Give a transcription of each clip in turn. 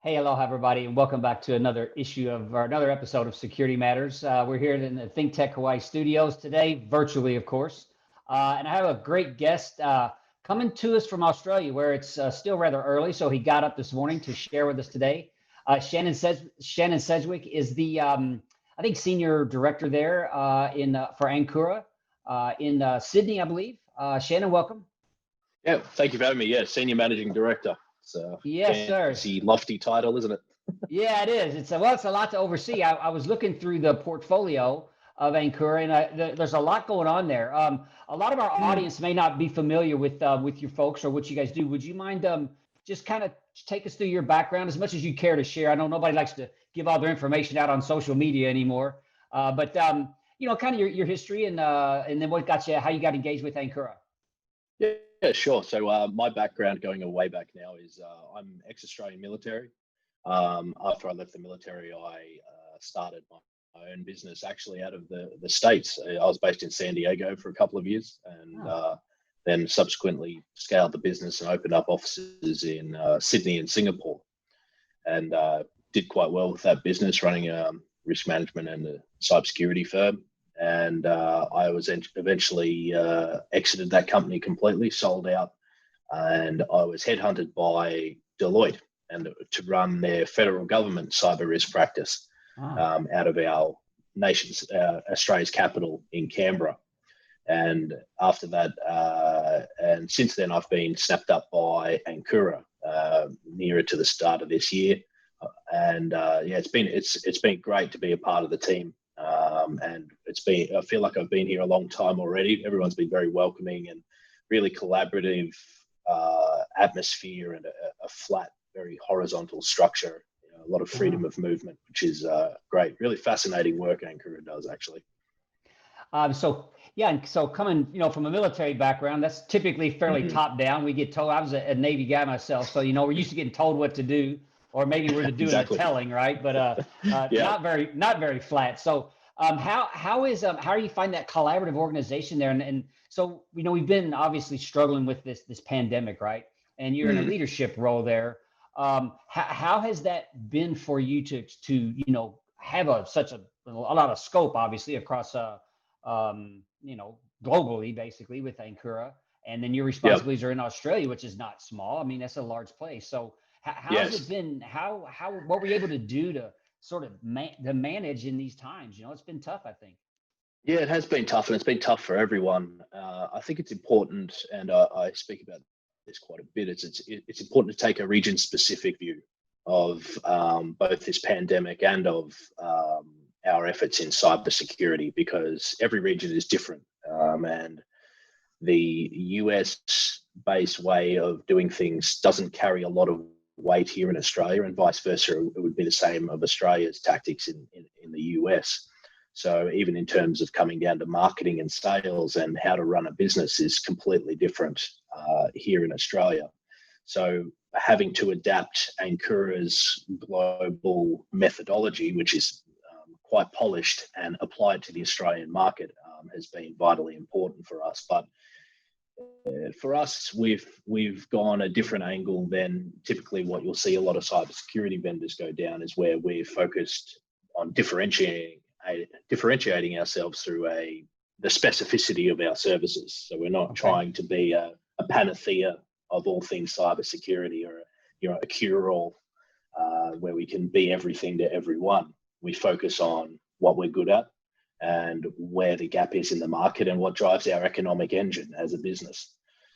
Hey, aloha, everybody, and welcome back to another issue of or another episode of Security Matters. We're here in the ThinkTech Hawaii studios today, virtually, of course. And I have a great guest coming to us from Australia, where it's still rather early. So he got up this morning to share with us today. Shannon Sedgwick is the, I think, senior director there for Ankura in Sydney, I believe. Shannon, welcome. Yeah, thank you for having me. Yeah, Senior Managing Director. It's a Yes, sir. fancy, lofty title, isn't it? Yeah, it is. It's a lot to oversee. I was looking through the portfolio of Ankura, and there's a lot going on there. A lot of our audience may not be familiar with your folks or what you guys do. Would you mind just kind of take us through your background as much as you care to share? I know nobody likes to give all their information out on social media anymore, but kind of your history and then what got you, how you got engaged with Ankura. Yeah, sure. So my background going way back now is I'm ex-Australian military. After I left the military, I started my own business actually out of the States. I was based in San Diego for a couple of years and then subsequently scaled the business and opened up offices in Sydney and Singapore, and did quite well with that business, running risk management and a cybersecurity firm. And I was eventually exited that company completely, sold out, and I was headhunted by Deloitte and to run their federal government cyber risk practice out of our nation's Australia's capital in Canberra. And after that, and since then, I've been snapped up by Ankura nearer to the start of this year. And it's been great to be a part of the team. And I feel like I've been here a long time already. Everyone's been very welcoming and really collaborative atmosphere, and a flat, very horizontal structure, a lot of freedom of movement, which is great. Really fascinating work Ankura does, actually. So coming, from a military background, that's typically fairly top down. We get told. I was a Navy guy myself, so we're used to getting told what to do, or maybe we're doing the telling, right? But not very flat. So how are you find that collaborative organization there? And so we've been obviously struggling with this pandemic, right? And you're in a leadership role there. How has that been for you to have such a lot of scope, obviously, across globally, basically, with Ankura, and then your responsibilities are in Australia, which is not small. I mean, that's a large place. So how's it been? What were you able to do to sort of manage in these times? It's been tough, I think. Yeah, it has been tough, and it's been tough for everyone. I think it's important, and I speak about this quite a bit. It's important to take a region-specific view of both this pandemic and of our efforts in cybersecurity, because every region is different, and the US-based way of doing things doesn't carry a lot of weight here in Australia, and vice versa. It would be the same of Australia's tactics in the US. So even in terms of coming down to marketing and sales and how to run a business is completely different here in Australia. So having to adapt Ankura's global methodology, which is quite polished, and apply it to the Australian market has been vitally important for us. But for us, we've gone a different angle than typically what you'll see a lot of cybersecurity vendors go down, is where we're focused on differentiating ourselves through the specificity of our services. So we're not trying to be a panacea of all things cybersecurity, or a cure-all where we can be everything to everyone. We focus on what we're good at and where the gap is in the market and what drives our economic engine as a business.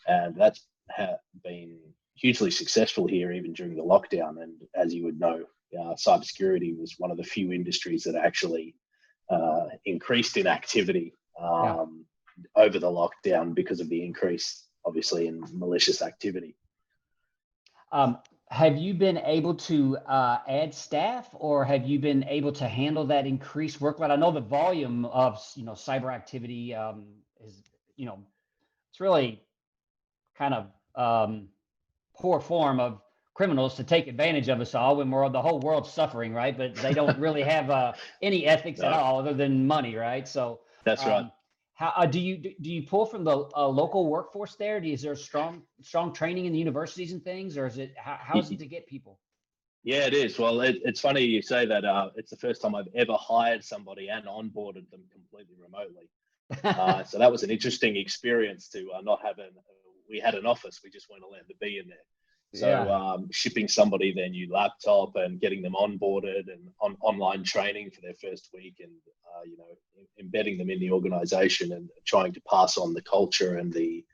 And that's been hugely successful here, even during the lockdown. And as you would know, cybersecurity was one of the few industries that actually increased in activity over the lockdown because of the increase, obviously, in malicious activity. Have you been able to add staff, or have you been able to handle that increased workload? I know the volume of cyber activity is it's really kind of poor form of criminals to take advantage of us all when the whole world's suffering, right? But they don't really have any ethics at all other than money, right? So that's right. How do you pull from the local workforce there? Is there strong training in the universities and things, or is it how is it to get people? Yeah, it is. Well, it's funny you say that. It's the first time I've ever hired somebody and onboarded them completely remotely. So that was an interesting experience to not have we had an office, we just weren't allowed to be in there. So Yeah. shipping somebody their new laptop and getting them onboarded and online training for their first week, and embedding them in the organization and trying to pass on the culture and the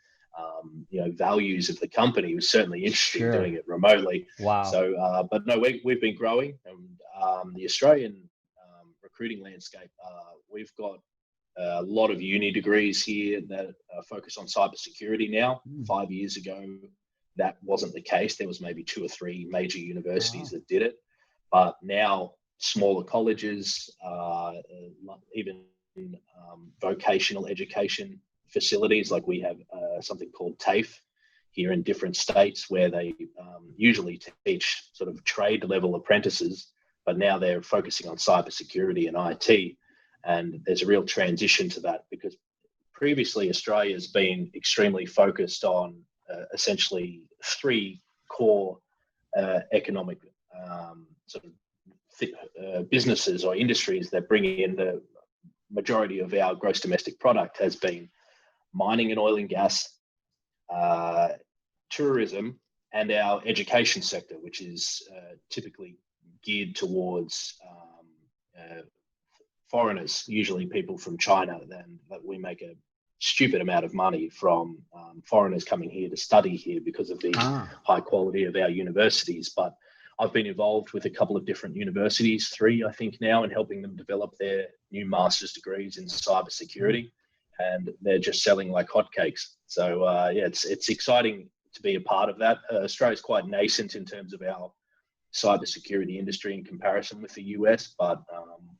values of the company was certainly interesting doing it remotely. Wow. So, but no, we've been growing, and the Australian recruiting landscape, we've got a lot of uni degrees here that focus on cybersecurity now. 5 years ago, that wasn't the case. There was maybe 2 or 3 major universities that did it, but now smaller colleges, even vocational education facilities, like we have something called TAFE here in different states, where they usually teach sort of trade level apprentices, but now they're focusing on cybersecurity and IT. And there's a real transition to that, because previously Australia's been extremely focused on essentially 3 core economic sort of businesses or industries that bring in the majority of our gross domestic product, has been mining and oil and gas, tourism, and our education sector, which is typically geared towards foreigners, usually people from China. Then that we make a stupid amount of money from foreigners coming here to study here because of the high quality of our universities. But I've been involved with a couple of different universities, 3 I think now, in helping them develop their new master's degrees in cybersecurity, and they're just selling like hotcakes. So yeah, it's exciting to be a part of that. Australia's quite nascent in terms of our cybersecurity industry in comparison with the US, but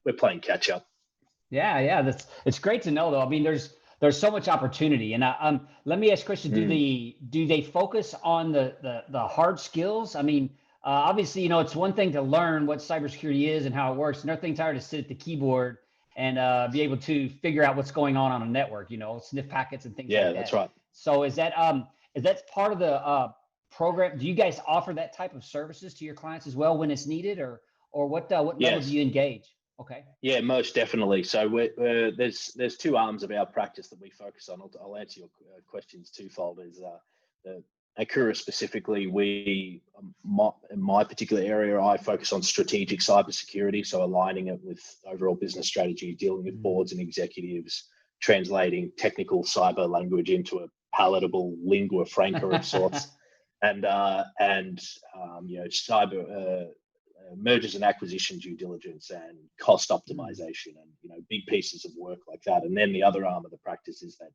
we're playing catch up. Yeah, it's great to know, though. I mean, there's so much opportunity, and let me ask a question: do they focus on the hard skills? I mean, obviously, it's one thing to learn what cybersecurity is and how it works, another thing to sit at the keyboard and be able to figure out what's going on a network, sniff packets and things like that. Yeah, that's right. So is that part of the program? Do you guys offer that type of services to your clients as well when it's needed, or what level do you engage? Okay. Yeah, most definitely. So there's 2 arms of our practice that we focus on. I'll answer your questions twofold. Is the Akura specifically, in my particular area, I focus on strategic cybersecurity, so aligning it with overall business strategy, dealing with boards and executives, translating technical cyber language into a palatable lingua franca of sorts, and cyber mergers and acquisition due diligence and cost optimization, and big pieces of work like that. And then the other arm of the practice is that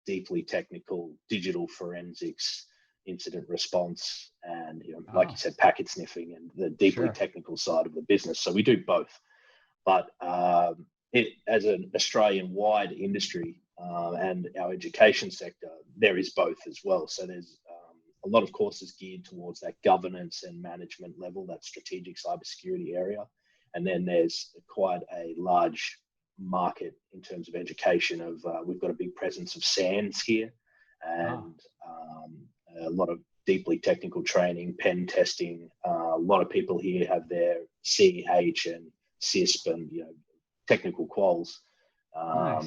deeply technical digital forensics, incident response, and like you said, packet sniffing, and the deeply technical side of the business. So we do both, but it as an Australian-wide industry and our education sector, there is both as well. So there's a lot of courses geared towards that governance and management level, that strategic cybersecurity area. And then there's quite a large market in terms of education of, we've got a big presence of SANS here, and a lot of deeply technical training, pen testing. A lot of people here have their CH and CISP and, technical quals.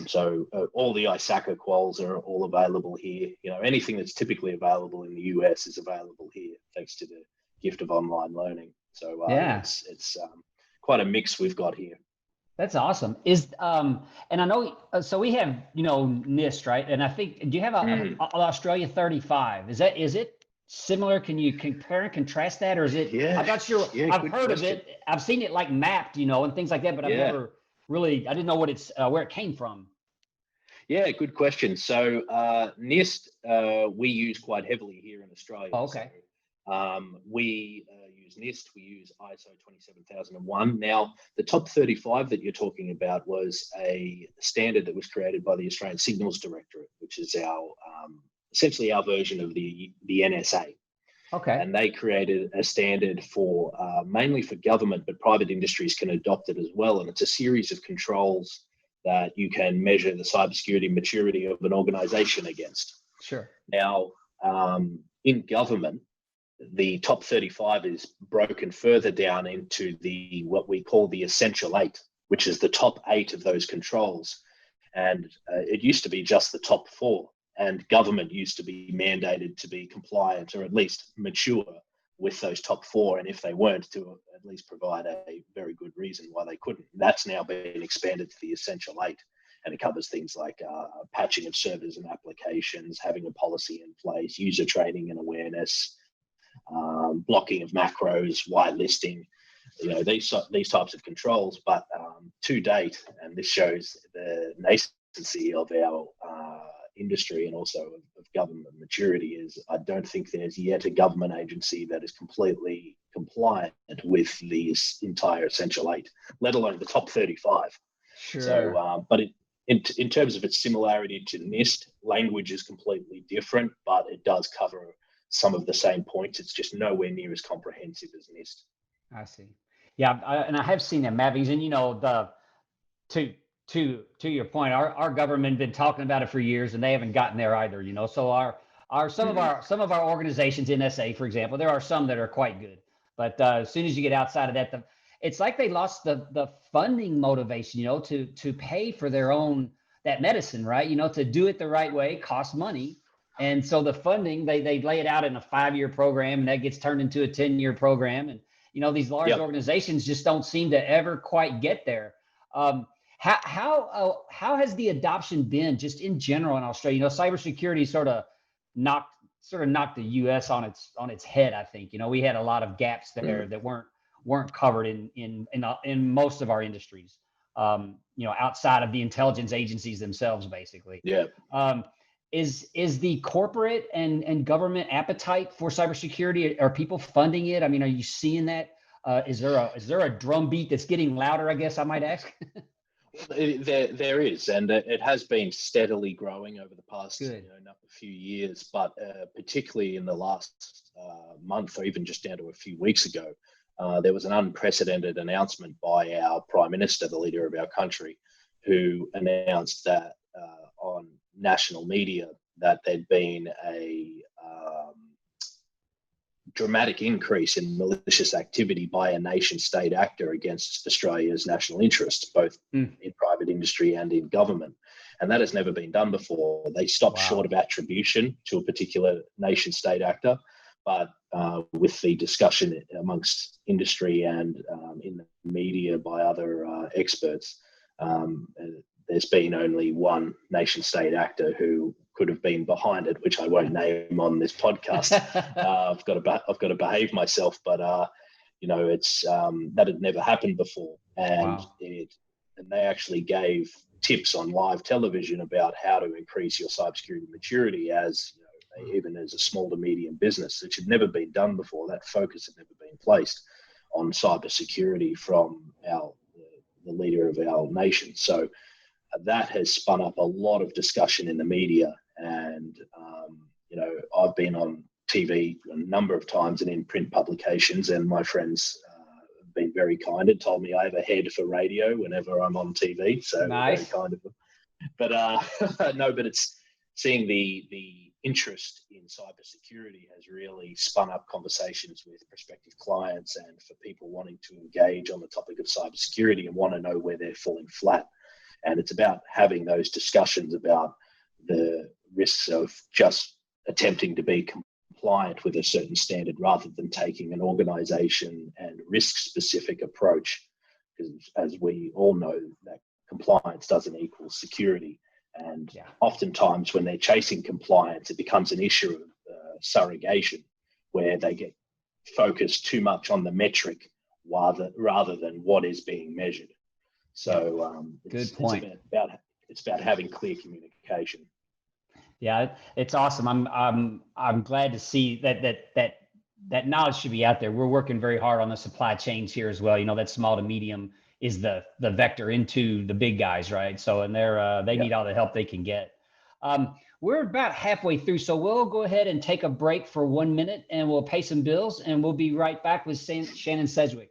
So all the ISACA quals are all available here. Anything that's typically available in the US is available here, thanks to the gift of online learning. So it's quite a mix we've got here. That's awesome. And I know, so we have, NIST, right? And I think, do you have an Australia 35? Is it similar? Can you compare and contrast that, or is it? I'm not sure. I've heard of it. I've seen it like mapped, and things like that, but I've never really, I didn't know what where it came from. Yeah, good question. So NIST we use quite heavily here in Australia. Oh, okay. So, we use NIST, we use ISO 27001. Now, the top 35 that you're talking about was a standard that was created by the Australian Signals Directorate, which is our essentially our version of the NSA. Okay. And they created a standard for mainly for government, but private industries can adopt it as well. And it's a series of controls that you can measure the cybersecurity maturity of an organization against. Sure. Now, in government, the top 35 is broken further down into the what we call the essential 8, which is the top 8 of those controls. And it used to be just the top 4, and government used to be mandated to be compliant or at least mature with those top 4, and if they weren't, to at least provide a very good reason why they couldn't. That's now been expanded to the essential 8, and it covers things like patching of servers and applications, having a policy in place, user training and awareness, blocking of macros, whitelisting, these types of controls. But to date, and this shows the nascency of our industry and also of government maturity, is I don't think there's yet a government agency that is completely compliant with the entire essential 8, let alone the top 35. Sure. So, but in terms of its similarity to NIST, language is completely different, but it does cover some of the same points. It's just nowhere near as comprehensive as NIST. I see. Yeah, and I have seen them mappings, and to your point, our government been talking about it for years, and they haven't gotten there either. So some of our organizations, NSA, for example, there are some that are quite good, but as soon as you get outside of that, it's like they lost the funding motivation, to pay for their own that medicine, right? To do it the right way costs money. And so the funding, they lay it out in a 5-year program, and that gets turned into a 10-year program. And, these large organizations just don't seem to ever quite get there. How has the adoption been just in general in Australia? Cybersecurity sort of knocked the U.S. on its head. I think, we had a lot of gaps there that weren't covered in most of our industries, outside of the intelligence agencies themselves, basically. Yeah. Is the corporate and government appetite for cybersecurity? Are people funding it? I mean, are you seeing that? Is there a drumbeat that's getting louder, I guess I might ask? There is, and it has been steadily growing over the past few years, but particularly in the last month, or even just down to a few weeks ago, there was an unprecedented announcement by our Prime Minister, the leader of our country, who announced that on national media that there'd been a dramatic increase in malicious activity by a nation-state actor against Australia's national interests, both in private industry and in government. And that has never been done before. They stopped short of attribution to a particular nation-state actor, but with the discussion amongst industry and in the media by other experts, there's been only one nation-state actor who could have been behind it, which I won't name on this podcast. I've got to behave myself, but it's that had never happened before, and they actually gave tips on live television about how to increase your cybersecurity maturity even as a small to medium business, which had never been done before. That focus had never been placed on cybersecurity from the leader of our nation. So that has spun up a lot of discussion in the media, and I've been on TV a number of times and in print publications, and my friends have been very kind and told me I have a head for radio whenever I'm on TV. So nice. Very kind of them. But but it's seeing the interest in cybersecurity has really spun up conversations with prospective clients and for people wanting to engage on the topic of cybersecurity and want to know where they're falling flat. And it's about having those discussions about the risks of just attempting to be compliant with a certain standard rather than taking an organization and risk-specific approach. Because as we all know, that compliance doesn't equal security. And oftentimes when they're chasing compliance, it becomes an issue of surrogation, where they get focused too much on the metric rather than what is being measured. So good point. It's about having clear communication. Yeah, it's awesome. I'm glad to see that knowledge should be out there. We're working very hard on the supply chains here as well. That small to medium is the vector into the big guys, right? So, and they need all the help they can get. We're about halfway through, so we'll go ahead and take a break for 1 minute, and we'll pay some bills, and we'll be right back with Shannon Sedgwick.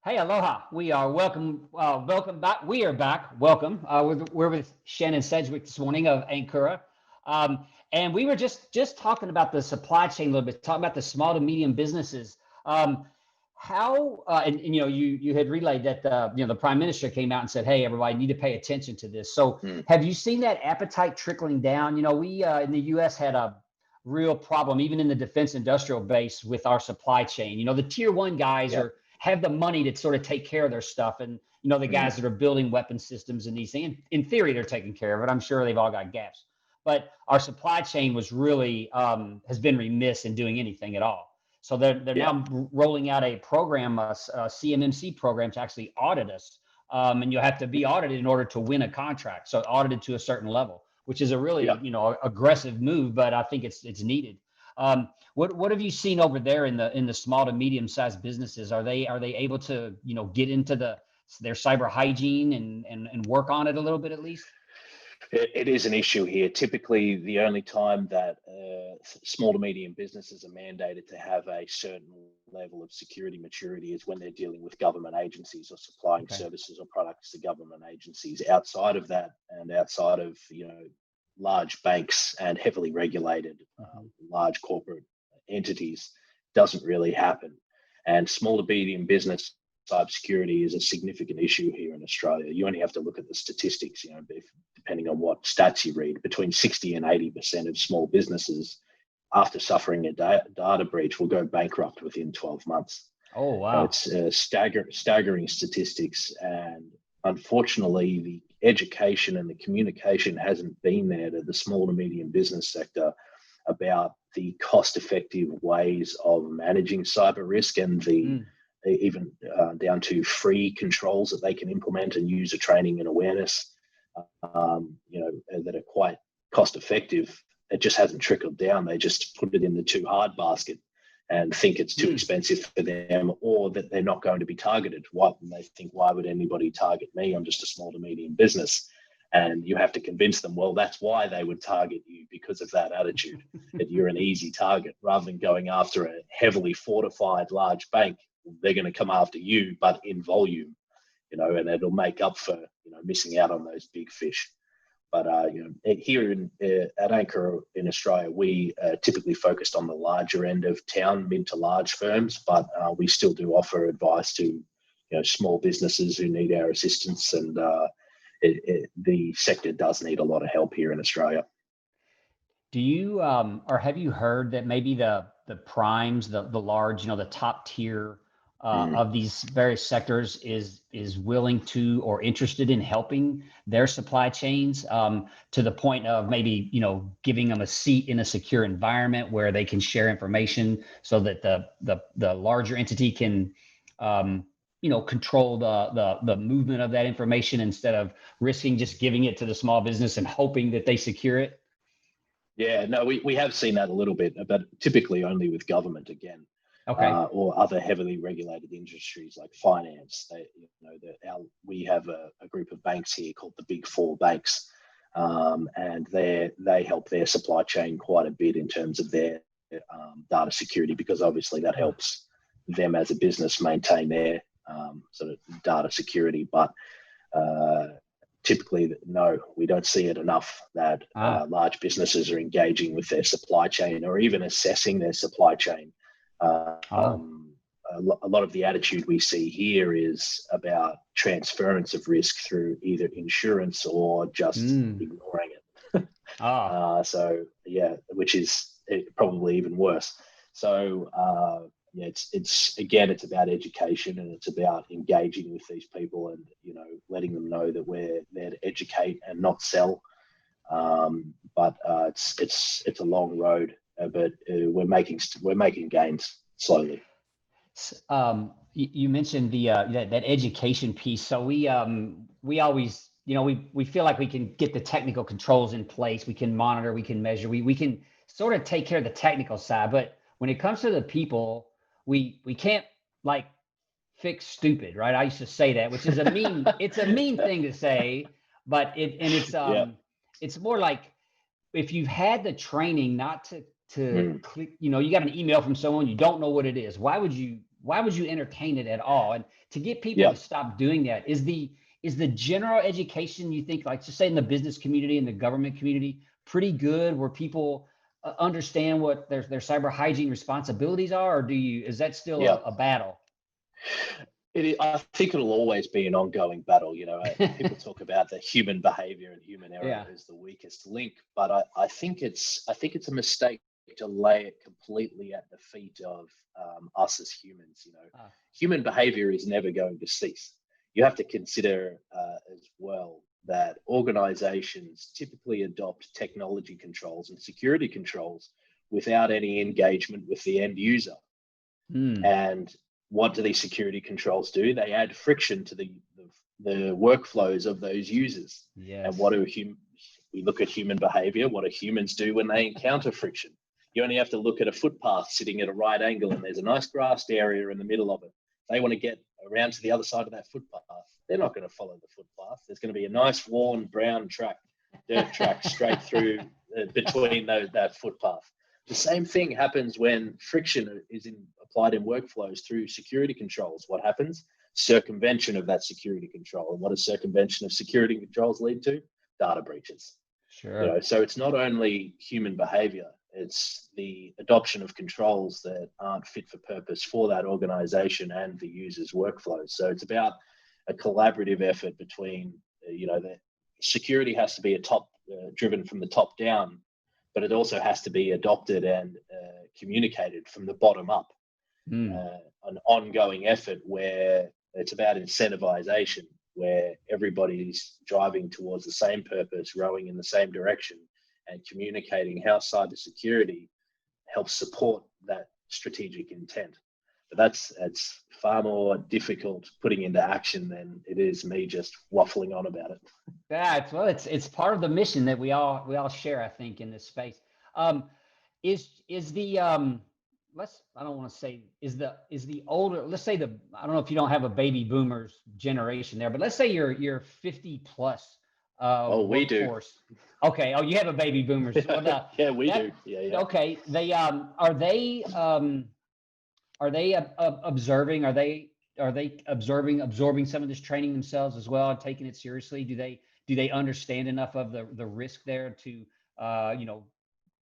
Hey, aloha. We are welcome back. We are back. Welcome. We're with Shannon Sedgwick this morning of Ankura. And we were just talking about the supply chain a little bit, talking about the small to medium businesses. And you had relayed that the Prime Minister came out and said, hey, everybody need to pay attention to this. So have you seen that appetite trickling down? We in the US had a real problem, even in the defense industrial base, with our supply chain. The tier one guys have the money to sort of take care of their stuff. And, the guys that are building weapon systems and these things, in theory, they're taking care of it. I'm sure they've all got gaps. But our supply chain was really, has been remiss in doing anything at all. So they're now rolling out a program, a CMMC program to actually audit us. And you'll have to be audited in order to win a contract. So audited to a certain level, which is a really, aggressive move, but I think it's needed. What have you seen over there in the small to medium sized businesses? Are they able to, get into their cyber hygiene and work on it a little bit at least? It is an issue here. Typically, the only time that small to medium businesses are mandated to have a certain level of security maturity is when they're dealing with government agencies or supplying services or products to government agencies. Outside of that, and outside of large banks and heavily regulated large corporate entities, doesn't really happen. And small to medium business cybersecurity is a significant issue here in Australia. You only have to look at the statistics, depending on what stats you read, between 60 and 80% of small businesses, after suffering a data breach, will go bankrupt within 12 months. Oh, wow. It's staggering statistics. And unfortunately, the education and the communication hasn't been there to the small to medium business sector about the cost-effective ways of managing cyber risk and the even down to free controls that they can implement and user training and awareness, that are quite cost effective. It just hasn't trickled down. They just put it in the too hard basket and think it's too expensive for them, or that they're not going to be targeted. And they think, why would anybody target me? I'm just a small to medium business. And you have to convince them, well, that's why they would target you, because of that attitude, that you're an easy target, rather than going after a heavily fortified large bank. They're going to come after you, but in volume, and it'll make up for, missing out on those big fish. But, here at Ankura in Australia, we typically focused on the larger end of town, mid to large firms, but we still do offer advice to, small businesses who need our assistance. And the sector does need a lot of help here in Australia. Do you, or have you heard that maybe the primes, the large, the top tier of these various sectors is willing to or interested in helping their supply chains to the point of maybe giving them a seat in a secure environment where they can share information so that the larger entity can control the movement of that information instead of risking just giving it to the small business and hoping that they secure it? Yeah, no, we have seen that a little bit, but typically only with government again. Okay. Or other heavily regulated industries like finance. We have a group of banks here called the Big Four banks, and they help their supply chain quite a bit in terms of their data security, because obviously that helps them as a business maintain their sort of data security. But typically, no, we don't see it enough that large businesses are engaging with their supply chain or even assessing their supply chain. A lot of the attitude we see here is about transference of risk through either insurance or just ignoring it. So yeah, which is probably even worse. So it's about education, and it's about engaging with these people and letting them know that we're there to educate and not sell. But it's a long road, but we're making gains slowly. You mentioned that education piece. So we always, we feel like we can get the technical controls in place. We can monitor, we can measure, we can sort of take care of the technical side. But when it comes to the people, we can't fix stupid, right? I used to say that, which is it's a mean thing to say, but it's more like if you've had the training not to click, you got an email from someone, you don't know what it is. Why would you why would you entertain it at all? And to get people to stop doing that, is the general education, you think, like just say in the business community and the government community, pretty good where people understand what their cyber hygiene responsibilities are, or is that still a battle? I think it'll always be an ongoing battle. People talk about the human behavior and human error is the weakest link, but I think it's a mistake to lay it completely at the feet of us as humans. Human behavior is never going to cease. You have to consider as well that organizations typically adopt technology controls and security controls without any engagement with the end user. And what do these security controls do? They add friction to the workflows of those users. And we look at human behavior. What do humans do when they encounter friction? You only have to look at a footpath sitting at a right angle and there's a nice grassed area in the middle of it. They want to get around to the other side of that footpath. They're not going to follow the footpath. There's going to be a nice worn brown dirt track straight through between that footpath. The same thing happens when friction is applied in workflows through security controls. What happens? Circumvention of that security control. And what does circumvention of security controls lead to? Data breaches. Sure. So it's not only human behavior, it's the adoption of controls that aren't fit for purpose for that organization and the user's workflows. So it's about a collaborative effort between, the security has to be driven from the top down, but it also has to be adopted and communicated from the bottom up. An ongoing effort where it's about incentivization, where everybody's driving towards the same purpose, rowing in the same direction, and communicating how cybersecurity helps support that strategic intent. But that's far more difficult putting into action than it is me just waffling on about it. It's part of the mission that we all share, I think, in this space. Is the I don't want to say is the older, let's say I don't know if you don't have a baby boomers generation there, but let's say you're 50 plus we do. Okay. Oh, you have a baby boomers. Well, yeah, we do. Yeah. Okay. They are they observing? Are they absorbing some of this training themselves as well and taking it seriously? Do they understand enough of the risk there to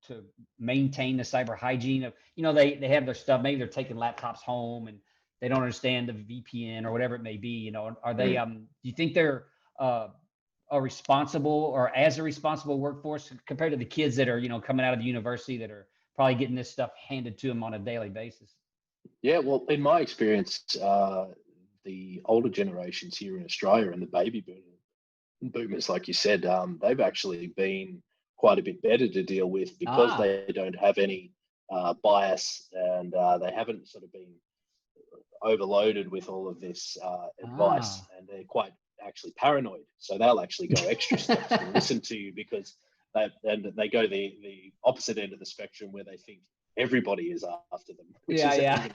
to maintain the cyber hygiene of, they have their stuff, maybe they're taking laptops home and they don't understand the VPN or whatever it may be, are they, do you think they're a responsible or as a responsible workforce compared to the kids that are, coming out of the university that are probably getting this stuff handed to them on a daily basis? Yeah, well, in my experience, the older generations here in Australia and the baby boomers, like you said, they've actually been quite a bit better to deal with because they don't have any bias and they haven't sort of been overloaded with all of this advice, and they're quite actually paranoid. So they'll actually go extra steps and listen to you because they go the opposite end of the spectrum where they think everybody is after them. Which is either.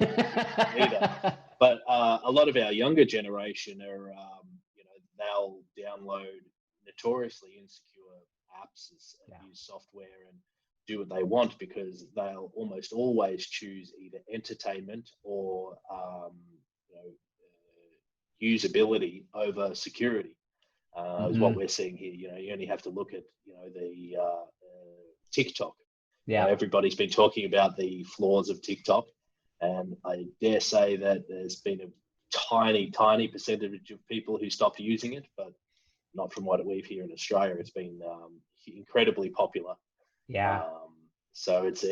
But a lot of our younger generation are, they'll download notoriously insecure apps and use software and do what they want because they'll almost always choose either entertainment or usability over security. Is what we're seeing here. You only have to look at the TikTok. Everybody's been talking about the flaws of TikTok, and I dare say that there's been a tiny percentage of people who stopped using it, but not from what we've here in Australia. It's been incredibly popular. So it's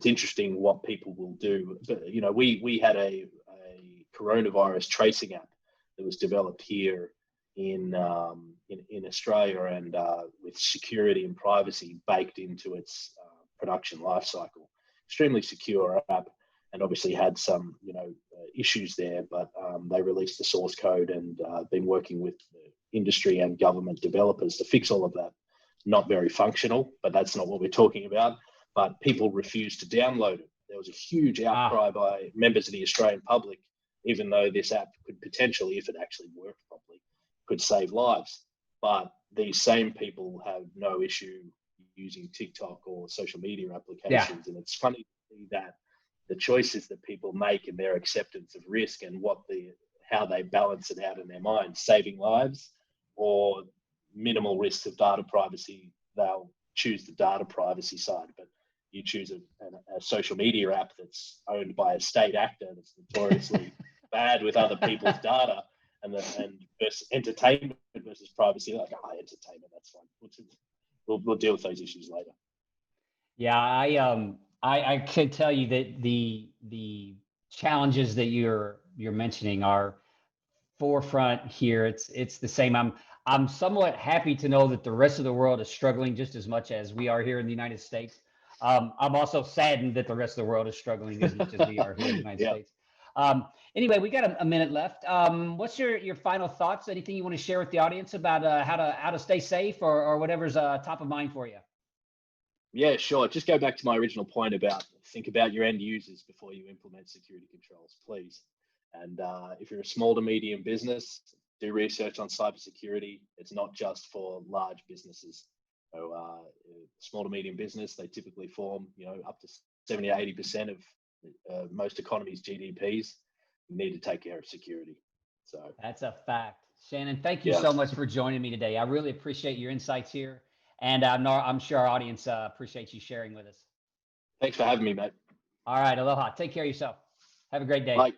interesting what people will do. But we had a coronavirus tracing app that was developed here in Australia, and with security and privacy baked into its production lifecycle. Extremely secure app, and obviously had some issues there, but they released the source code and been working with industry and government developers to fix all of that. Not very functional, but that's not what we're talking about. But people refused to download it. There was a huge outcry by members of the Australian public, even though this app could potentially, if it actually worked properly, could save lives. But these same people have no issue using TikTok or social media applications. And it's funny to see that the choices that people make and their acceptance of risk and how they balance it out in their mind, saving lives or minimal risks of data privacy, they'll choose the data privacy side. But you choose a social media app that's owned by a state actor that's notoriously bad with other people's data, and versus entertainment versus privacy, like entertainment, that's fine. We'll deal with those issues later. Yeah, I can tell you that the challenges that you're mentioning are forefront here. It's the same. I'm somewhat happy to know that the rest of the world is struggling just as much as we are here in the United States. I'm also saddened that the rest of the world is struggling as much as we are here in the United States. Anyway, we got a minute left. What's your final thoughts? Anything you want to share with the audience about how to stay safe or whatever's top of mind for you? Yeah, sure. Just go back to my original point about think about your end users before you implement security controls, please. And if you're a small to medium business, do research on cybersecurity. It's not just for large businesses. So small to medium business, they typically form, up to 70 or 80% of most economies' GDPs. You need to take care of security. So that's a fact. Shannon, thank you so much for joining me today. I really appreciate your insights here. And I'm sure our audience appreciates you sharing with us. Thanks for having me, mate. All right. Aloha. Take care of yourself. Have a great day. Bye.